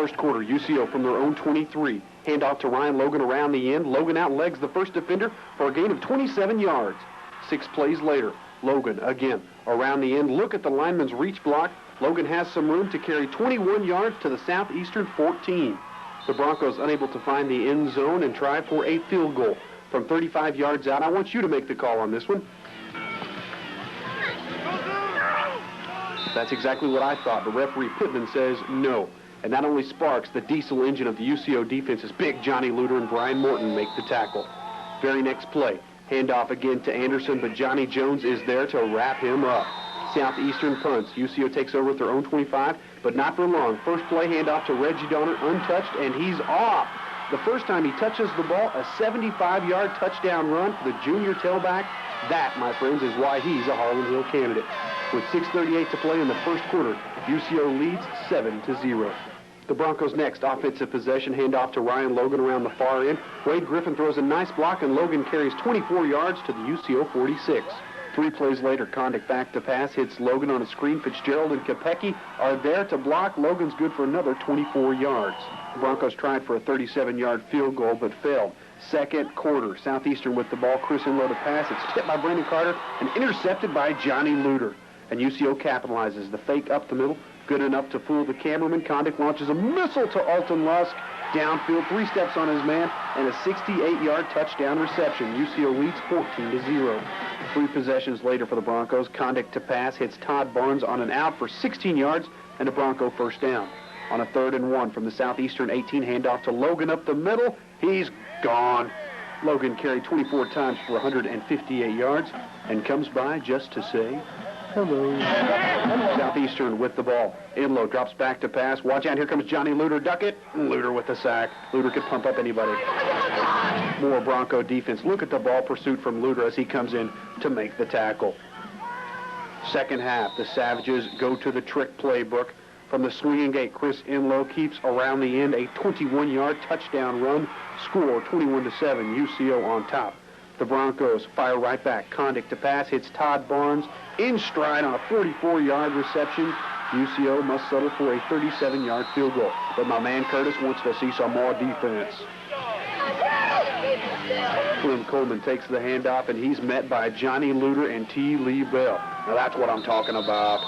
first quarter. UCO from their own 23. Handoff to Ryan Logan around the end. Logan outlegs the first defender for a gain of 27 yards. 6 plays later, Logan again around the end. Look at the lineman's reach block. Logan has some room to carry 21 yards to the Southeastern 14. The Broncos unable to find the end zone and try for a field goal from 35 yards out. I want you to make the call on this one. That's exactly what I thought. The referee Pittman says no. And that only sparks the diesel engine of the UCO defenses. Big Johnny Luter and Brian Morton make the tackle. Very next play, handoff again to Anderson, but Johnny Jones is there to wrap him up. Southeastern punts. UCO takes over at their own 25, but not for long. First play, handoff to Reggie Donner, untouched, and he's off. The first time he touches the ball, a 75-yard touchdown run for the junior tailback. That, my friends, is why he's a Harlan Hill candidate. With 6:38 to play in the first quarter, UCO leads 7-0. The Broncos' next offensive possession, handoff to Ryan Logan around the far end. Wade Griffin throws a nice block, and Logan carries 24 yards to the UCO 46. 3 plays later, Condick back to pass, hits Logan on a screen. Fitzgerald and Kopecky are there to block. Logan's good for another 24 yards. The Broncos tried for a 37-yard field goal, but failed. Second quarter, Southeastern with the ball. Chris Inlow to pass. It's tipped by Brandon Carter and intercepted by Johnny Luter. And UCO capitalizes. The fake up the middle, good enough to fool the cameraman. Condick launches a missile to Alton Lusk. Downfield, 3 steps on his man, and a 68-yard touchdown reception. UCO leads 14-0. 3 possessions later for the Broncos. Condick to pass, hits Todd Barnes on an out for 16 yards and a Bronco first down. On a 3rd and 1 from the Southeastern 18, handoff to Logan up the middle. He's gone. Logan carried 24 times for 158 yards and comes by just to say hello. Southeastern with the ball. Inlow drops back to pass. Watch out, here comes Johnny Luter. Duck it. Luter with the sack. Luter could pump up anybody. More Bronco defense. Look at the ball pursuit from Luter as he comes in to make the tackle. Second half, the Savages go to the trick playbook. From the swinging gate, Chris Inlow keeps around the end a 21-yard touchdown run. Score 21-7, UCO on top. The Broncos fire right back. Condick to pass, hits Todd Barnes in stride on a 44-yard reception. UCO must settle for a 37-yard field goal. But my man Curtis wants to see some more defense. Clem Coleman takes the handoff, and he's met by Johnny Luter and T. Lee Bell. Now that's what I'm talking about.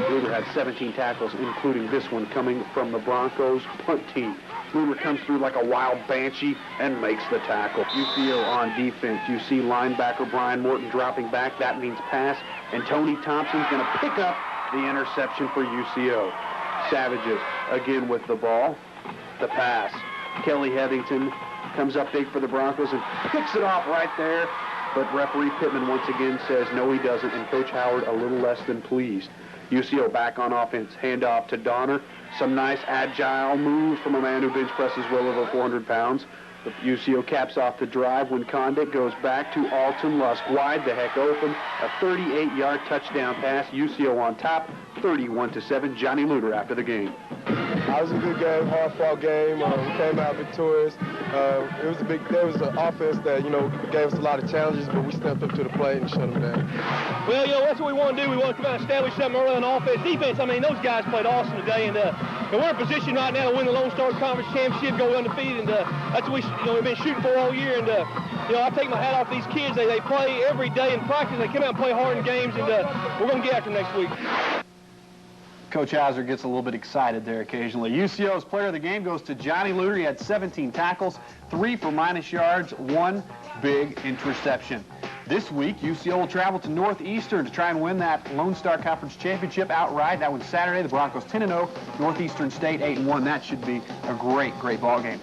Luter had 17 tackles, including this one coming from the Broncos punt team. Luter comes through like a wild banshee and makes the tackle. UCO on defense. You see linebacker Brian Morton dropping back. That means pass. And Tony Thompson's going to pick up the interception for UCO. Savages again with the ball. The pass. Kelly Heathington comes up big for the Broncos and picks it off right there. But referee Pittman once again says no, he doesn't, and Coach Howard a little less than pleased. UCO back on offense. Handoff to Donner. Some nice agile moves from a man who bench presses well over 400 pounds. The UCO caps off the drive when Condick goes back to Alton Lusk. Wide the heck open. A 38-yard touchdown pass. UCO on top. 31-7. Johnny Luter after the game. It was a good game, hard-fought game. We came out victorious. There was an offense that, gave us a lot of challenges, but we stepped up to the plate and shut them down. Well, that's what we want to do. We want to come out and establish something early on offense. Defense, those guys played awesome today, and we're in position right now to win the Lone Star Conference Championship, go undefeated, and that's what we've been shooting for all year. And I take my hat off these kids. They play every day in practice. They come out and play hard in games, and we're going to get after them next week. Coach Hauser gets a little bit excited there occasionally. UCO's player of the game goes to Johnny Luter. He had 17 tackles, 3 for minus yards, 1 big interception. This week, UCO will travel to Northeastern to try and win that Lone Star Conference Championship outright. That one's Saturday. The Broncos 10-0, Northeastern State 8-1. That should be a great ball game.